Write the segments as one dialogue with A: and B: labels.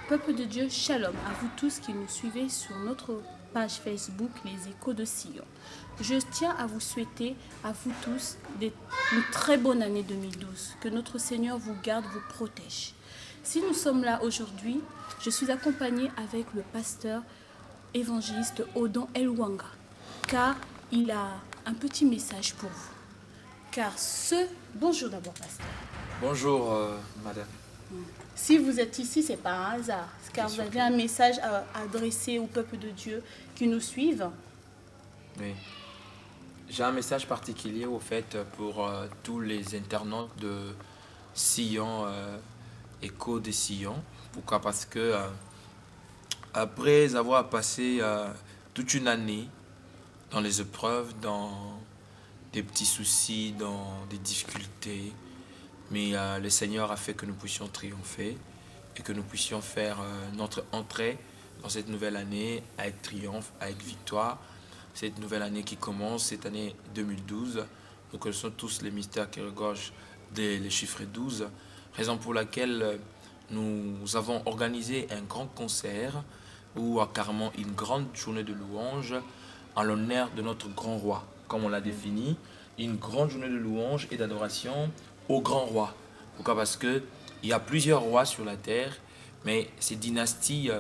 A: Peuple de Dieu, shalom à vous tous qui nous suivez sur notre page Facebook Les Échos de Sion. Je tiens à vous souhaiter à vous tous une très bonne année 2012. Que notre Seigneur vous garde, vous protège. Si nous sommes là aujourd'hui, je suis accompagnée avec le pasteur évangéliste Odon Elwanga, car il a un petit message pour vous. Bonjour d'abord, pasteur.
B: Bonjour, madame.
A: Si vous êtes ici, ce n'est pas un hasard, car vous avez un message à adresser au peuple de Dieu qui nous suivent.
B: Oui. J'ai un message particulier au fait pour tous les internautes de Sion, Écho de Sion. Pourquoi? Parce que après avoir passé toute une année dans les épreuves, dans des petits soucis, dans des difficultés, mais le Seigneur a fait que nous puissions triompher et que nous puissions faire notre entrée dans cette nouvelle année avec triomphe, avec victoire. Cette nouvelle année qui commence, cette année 2012, nous connaissons tous les mystères qui regorgent les chiffres 12, raison pour laquelle nous avons organisé un grand concert ou carrément une grande journée de louange en l'honneur de notre grand roi, comme on l'a défini, une grande journée de louange et d'adoration au grand roi. Pourquoi? Parce qu'il y a plusieurs rois sur la terre, mais ces dynasties,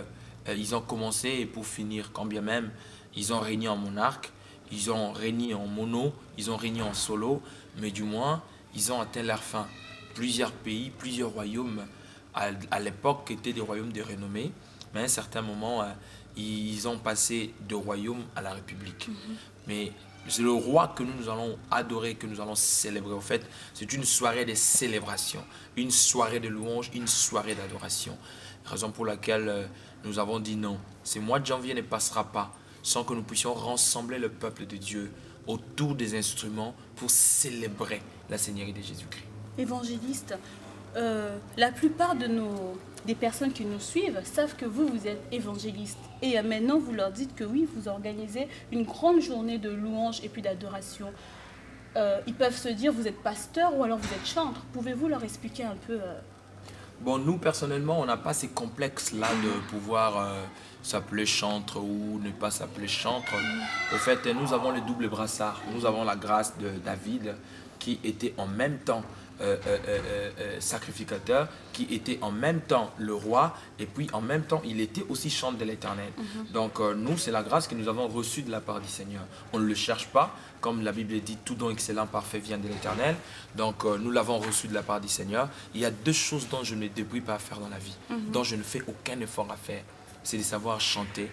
B: ils ont commencé et pour finir, quand bien même, ils ont régné en monarque, ils ont régné en mono, ils ont régné en solo, mais du moins, ils ont atteint leur fin. Plusieurs pays, plusieurs royaumes, à l'époque, étaient des royaumes de renommée, mais à un certain moment, ils ont passé de royaume à la République. Mais c'est le roi que nous allons adorer, que nous allons célébrer. En fait, c'est une soirée de célébration, une soirée de louange, une soirée d'adoration. Raison pour laquelle nous avons dit non. Ce mois de janvier ne passera pas sans que nous puissions rassembler le peuple de Dieu autour des instruments pour célébrer la Seigneurie de Jésus-Christ.
A: Évangéliste, la plupart des personnes qui nous suivent savent que vous êtes évangéliste. Et maintenant, vous leur dites que oui, vous organisez une grande journée de louange et puis d'adoration. Ils peuvent se dire, vous êtes pasteur ou alors vous êtes chantre. Pouvez-vous leur expliquer un peu
B: Bon, nous, personnellement, on n'a pas ces complexes-là de pouvoir s'appeler chantre ou ne pas s'appeler chantre. Au fait, nous avons le double brassard. Nous avons la grâce de David qui était en même temps sacrificateur, qui était en même temps le roi, et puis en même temps il était aussi chantre de l'Éternel. Donc nous, c'est la grâce que nous avons reçue de la part du Seigneur. On ne le cherche pas, comme la Bible dit, tout don excellent, parfait vient de l'Éternel. Donc nous l'avons reçu de la part du Seigneur. Il y a deux choses dont je ne me débrouille pas à faire dans la vie, dont je ne fais aucun effort à faire. C'est de savoir chanter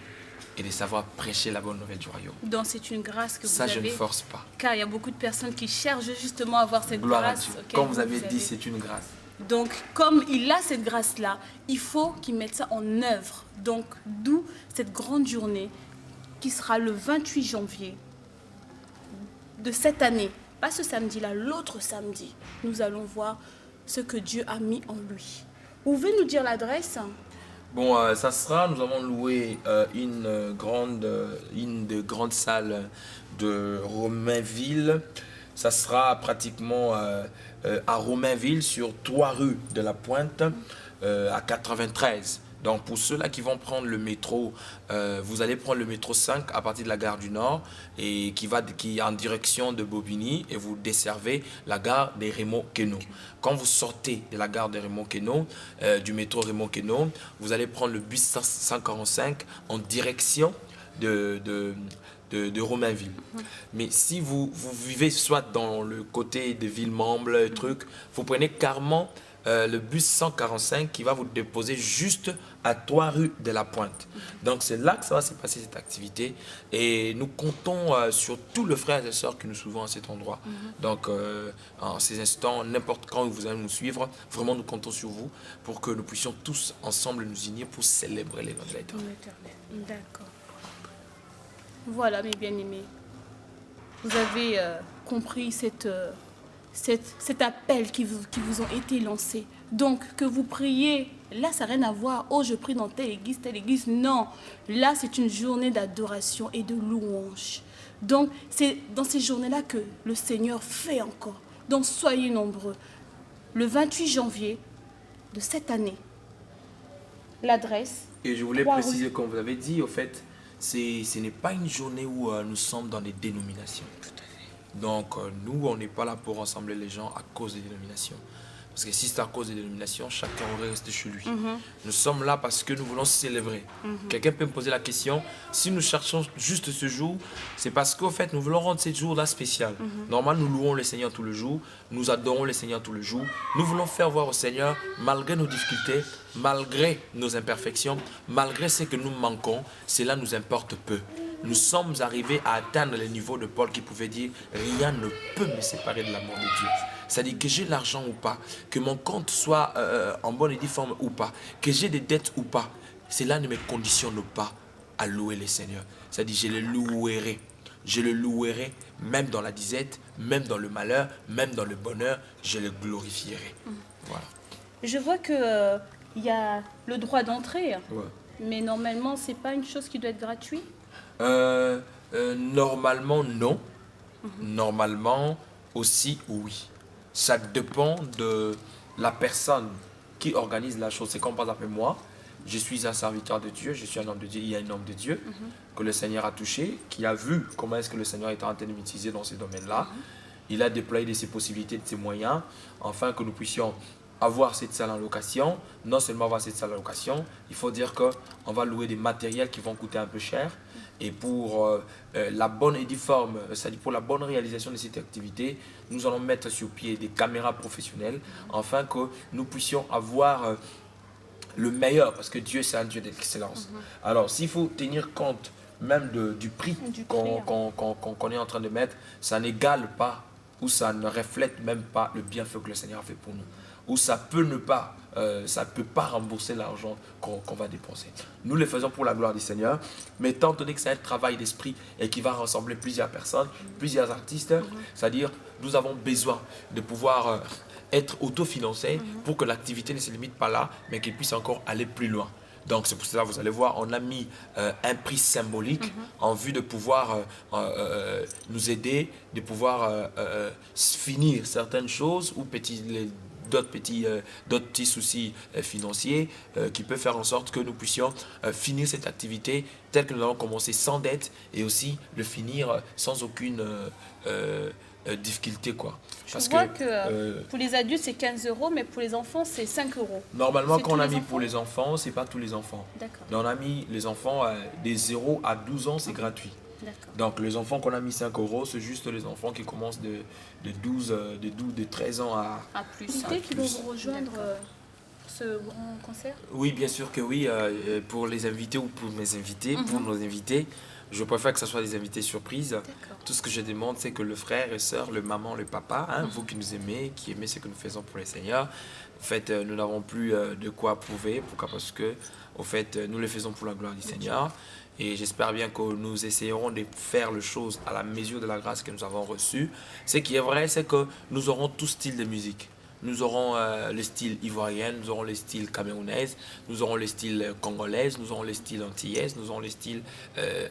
B: et de savoir prêcher la bonne nouvelle du royaume.
A: Donc c'est une grâce que vous avez.
B: Ça, je ne force pas.
A: Car il y a beaucoup de personnes qui cherchent justement à avoir cette
B: Gloire
A: grâce.
B: à Dieu. Comme vous avez dit, c'est une grâce.
A: Donc, comme il a cette grâce-là, il faut qu'il mette ça en œuvre. Donc, d'où cette grande journée qui sera le 28 janvier de cette année. Pas ce samedi-là, l'autre samedi. Nous allons voir ce que Dieu a mis en lui. Vous pouvez nous dire l'adresse ?
B: Bon, ça sera, nous avons loué une des grandes salles de Romainville. Ça sera pratiquement à Romainville, sur 3 rues de la Pointe, à 93. Donc pour ceux-là qui vont prendre le métro, vous allez prendre le métro 5 à partir de la gare du Nord et qui est en direction de Bobigny et vous desservez la gare des Raymond-Queneau. Quand vous sortez de la gare de Raymond-Queneau, du métro Raymond-Queneau, vous allez prendre le bus 145 en direction de Romainville. Mais si vous vivez soit dans le côté de Villemomble, vous prenez carrément le bus 145 qui va vous déposer juste à 3 rues de la Pointe. Donc c'est là que ça va se passer cette activité et nous comptons sur tous les frères et sœurs qui nous suivent à cet endroit. Donc en ces instants, n'importe quand vous allez nous suivre, vraiment nous comptons sur vous pour que nous puissions tous ensemble nous unir pour célébrer l'évangile éternel.
A: D'accord. Voilà mes bien-aimés. Vous avez compris cet appel qui vous ont été lancé. Donc, que vous priez, là, ça n'a rien à voir. Oh, je prie dans telle église. Non, là, c'est une journée d'adoration et de louange. Donc, c'est dans ces journées-là que le Seigneur fait encore. Donc, soyez nombreux. Le 28 janvier de cette année, l'adresse.
B: Et je voulais
A: 3
B: préciser,
A: rue.
B: comme vous avez dit, au fait, ce n'est pas une journée où nous sommes dans des dénominations. Donc, nous, on n'est pas là pour rassembler les gens à cause des dénominations. Parce que si c'est à cause des dénominations, chacun aurait resté chez lui. Nous sommes là parce que nous voulons célébrer. Quelqu'un peut me poser la question, si nous cherchons juste ce jour, c'est parce qu'au fait, nous voulons rendre ce jour-là spécial. Normalement, nous louons le Seigneur tout le jour, nous adorons le Seigneur tout le jour. Nous voulons faire voir au Seigneur, malgré nos difficultés, malgré nos imperfections, malgré ce que nous manquons, cela nous importe peu. Nous sommes arrivés à atteindre le niveau de Paul qui pouvait dire « Rien ne peut me séparer de l'amour de Dieu ». C'est-à-dire que j'ai l'argent ou pas, que mon compte soit en bonne et due forme ou pas, que j'ai des dettes ou pas, cela ne me conditionne pas à louer le Seigneur. C'est-à-dire je le louerai. Je le louerai même dans la disette, même dans le malheur, même dans le bonheur, je le glorifierai. Voilà.
A: Je vois que il y a le droit d'entrée,
B: Ouais.
A: mais normalement, c'est pas une chose qui doit être gratuite.
B: Normalement, non. Normalement, aussi, oui. Ça dépend de la personne qui organise la chose. C'est comme par exemple moi, je suis un serviteur de Dieu, je suis un homme de Dieu, il y a un homme de Dieu que le Seigneur a touché, qui a vu comment est-ce que le Seigneur est en train de m'utiliser dans ces domaines-là. Il a déployé de ses possibilités, de ses moyens, afin que nous puissions avoir cette salle en location. Non seulement avoir cette salle en location, il faut dire qu'on va louer des matériels qui vont coûter un peu cher. Et pour la bonne et due forme, c'est-à-dire pour la bonne réalisation de cette activité, nous allons mettre sur pied des caméras professionnelles afin que nous puissions avoir le meilleur, parce que Dieu c'est un Dieu d'excellence. Alors s'il faut tenir compte même du prix qu'on est en train de mettre, ça n'égale pas ou ça ne reflète même pas le bienfait que le Seigneur a fait pour nous. Ou ça peut ne pas, ça peut pas rembourser l'argent qu'on va dépenser. Nous le faisons pour la gloire du Seigneur, mais étant donné que c'est un travail d'esprit et qui va rassembler plusieurs personnes, plusieurs artistes, c'est-à-dire nous avons besoin de pouvoir être autofinancés pour que l'activité ne se limite pas là, mais qu'elle puisse encore aller plus loin. Donc c'est pour cela, vous allez voir, on a mis un prix symbolique en vue de pouvoir nous aider, de pouvoir finir certaines choses ou d'autres petits soucis financiers qui peuvent faire en sorte que nous puissions finir cette activité telle que nous avons commencé sans dette et aussi le finir sans aucune difficulté, quoi.
A: Je vois que pour les adultes, c'est 15 euros, mais pour les enfants, c'est 5 euros.
B: Normalement,
A: C'est
B: quand on
A: tous
B: a
A: les
B: mis
A: enfants
B: pour les enfants, c'est pas tous les enfants.
A: D'accord.
B: Mais on a mis les enfants des 0 à 12 ans, c'est gratuit.
A: D'accord.
B: Donc les enfants qu'on a mis 5 euros, c'est juste les enfants qui commencent de 13 ans à...
A: Plus. Qui vont vous rejoindre ce grand concert?
B: Oui, bien sûr que oui. Pour les invités ou pour mes invités, pour nos invités, je préfère que ce soit des invités surprises. Tout ce que je demande, c'est que le frère et sœur, le maman, le papa, vous qui nous aimez, qui aimez ce que nous faisons pour le Seigneur, en fait, nous n'avons plus de quoi prouver. Pourquoi? Parce que, au fait, nous le faisons pour la gloire du Seigneur. Et j'espère bien que nous essayerons de faire les choses à la mesure de la grâce que nous avons reçue. Ce qui est vrai, c'est que nous aurons tout style de musique. Nous aurons le style ivoirien, nous aurons le style camerounaise, nous aurons le style congolaise, nous aurons le style antillaise, nous aurons le style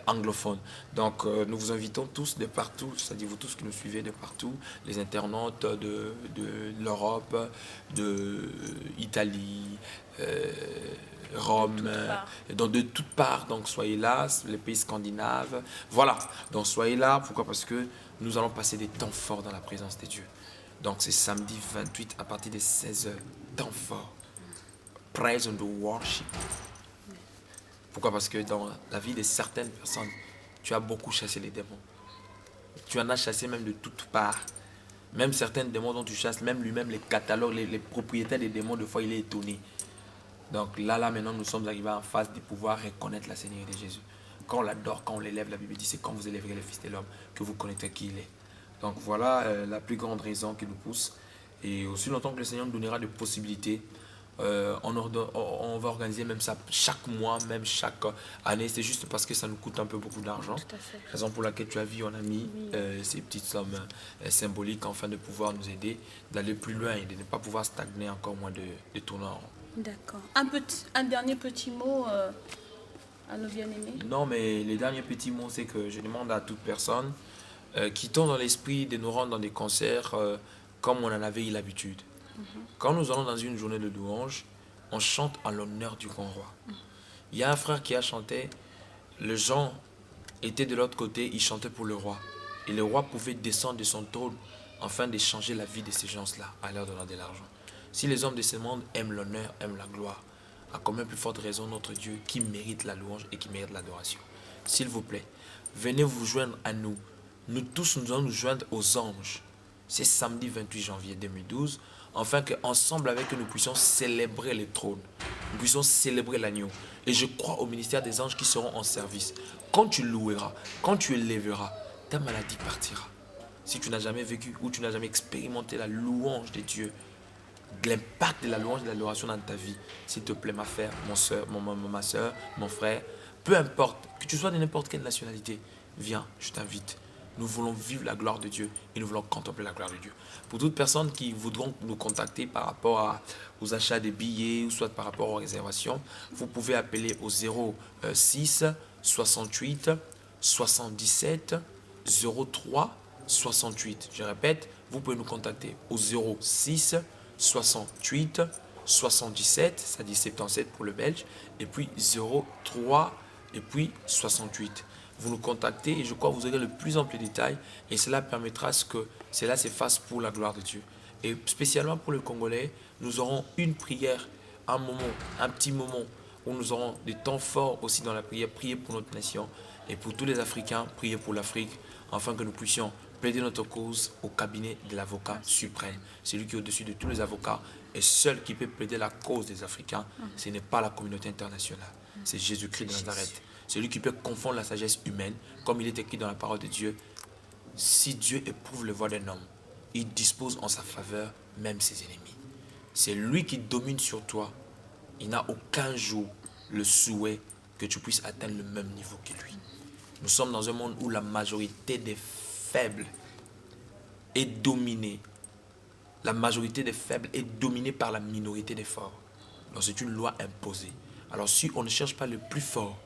B: anglophone. Donc nous vous invitons tous de partout, c'est-à-dire vous tous qui nous suivez de partout, les internautes de l'Europe, de l'Italie, Rome, de toutes parts. Donc soyez là, les pays scandinaves. Voilà, donc soyez là. Pourquoi? Parce que nous allons passer des temps forts dans la présence de Dieu. Donc c'est samedi 28 à partir de 16h. Temps fort. Praise and worship. Pourquoi? Parce que dans la vie de certaines personnes, tu as beaucoup chassé les démons. Tu en as chassé même de toutes parts. Même certains démons dont tu chasses, même lui-même les catalogues, les propriétaires des démons, des fois il est étonné. Donc là maintenant nous sommes arrivés en phase de pouvoir reconnaître la Seigneurie de Jésus. Quand on l'adore, quand on l'élève, la Bible dit c'est quand vous élèverez le Fils de l'homme que vous connaîtrez qui il est. Donc voilà la plus grande raison qui nous pousse. Et aussi longtemps que le Seigneur nous donnera des possibilités, on va organiser même ça chaque mois, même chaque année. C'est juste parce que ça nous coûte un peu beaucoup d'argent. Raison pour laquelle tu as vu, on a mis ces petites sommes symboliques afin de pouvoir nous aider d'aller plus loin et de ne pas pouvoir stagner encore moins de tourner en rond.
A: D'accord. Un dernier petit mot à nos bien-aimés?
B: Non, mais les derniers petits mots, c'est que je demande à toute personne qui tombe dans l'esprit de nous rendre dans des concerts comme on en avait eu l'habitude. Quand nous allons dans une journée de louange, on chante en l'honneur du grand roi. Il y a un frère qui a chanté, les gens étaient de l'autre côté, ils chantaient pour le roi. Et le roi pouvait descendre de son trône afin d'échanger la vie de ces gens-là à leur donnant de l'argent. Si les hommes de ce monde aiment l'honneur, aiment la gloire, à combien plus forte raison notre Dieu qui mérite la louange et qui mérite l'adoration. S'il vous plaît, venez vous joindre à nous. Nous tous, nous allons nous joindre aux anges. C'est samedi 28 janvier 2012, afin qu'ensemble avec eux, nous puissions célébrer le trône. Nous puissions célébrer l'agneau. Et je crois au ministère des anges qui seront en service. Quand tu loueras, quand tu élèveras, ta maladie partira. Si tu n'as jamais vécu ou tu n'as jamais expérimenté la louange de Dieu, l'impact de la louange et de l'adoration dans ta vie, s'il te plaît, ma soeur, ma soeur, mon frère, peu importe, que tu sois de n'importe quelle nationalité, viens, je t'invite. Nous voulons vivre la gloire de Dieu et nous voulons contempler la gloire de Dieu. Pour toutes personnes qui voudront nous contacter par rapport aux achats des billets ou soit par rapport aux réservations, vous pouvez appeler au 06 68 77 03 68. Je répète, vous pouvez nous contacter au 06 68 77, ça dit 77 pour le belge, et puis 03 et puis 68. Vous nous contactez et je crois que vous aurez le plus ample détail et cela permettra que cela se fasse pour la gloire de Dieu. Et spécialement pour le Congolais, nous aurons une prière, un moment, un petit moment où nous aurons des temps forts aussi dans la prière, prier pour notre nation et pour tous les Africains, prier pour l'Afrique, afin que nous puissions plaider notre cause au cabinet de l'avocat suprême. C'est lui qui est au-dessus de tous les avocats et seul qui peut plaider la cause des Africains, ce n'est pas la communauté internationale, c'est Jésus-Christ de Nazareth. C'est lui qui peut confondre la sagesse humaine, comme il est écrit dans la parole de Dieu. Si Dieu éprouve le voie d'un homme, il dispose en sa faveur même ses ennemis. C'est lui qui domine sur toi. Il n'a aucun jour le souhait que tu puisses atteindre le même niveau que lui. Nous sommes dans un monde où la majorité des faibles est dominée. La majorité des faibles est dominée par la minorité des forts. Donc c'est une loi imposée. Alors si on ne cherche pas le plus fort,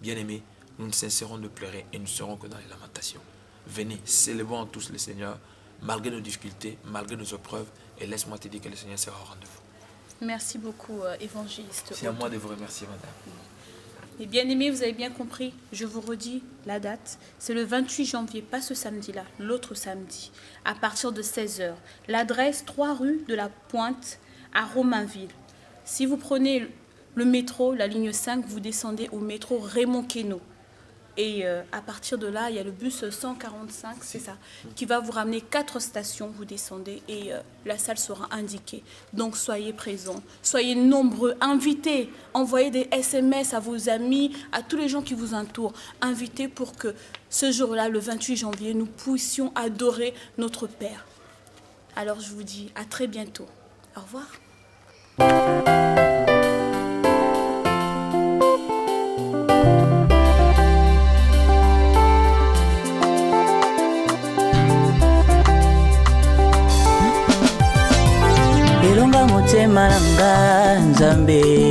B: bien-aimés, nous ne cesserons de pleurer et nous serons que dans les lamentations. Venez, célébrons tous le Seigneur, malgré nos difficultés, malgré nos épreuves, et laisse-moi te dire que le Seigneur sera au rendez-vous.
A: Merci beaucoup, évangéliste.
B: C'est à moi de vous remercier, madame.
A: Et bien aimés, vous avez bien compris, je vous redis la date, c'est le 28 janvier, pas ce samedi-là, l'autre samedi, à partir de 16h. L'adresse, 3 rue de la Pointe à Romainville. Si vous prenez le métro, la ligne 5, vous descendez au métro Raymond Queneau. Et à partir de là, il y a le bus 145, c'est ça, qui va vous ramener 4 stations, vous descendez et la salle sera indiquée. Donc soyez présents, soyez nombreux, invitez, envoyez des SMS à vos amis, à tous les gens qui vous entourent. Invitez pour que ce jour-là, le 28 janvier, nous puissions adorer notre Père. Alors je vous dis à très bientôt. Au revoir.
C: Elonga motema nanga Nzambe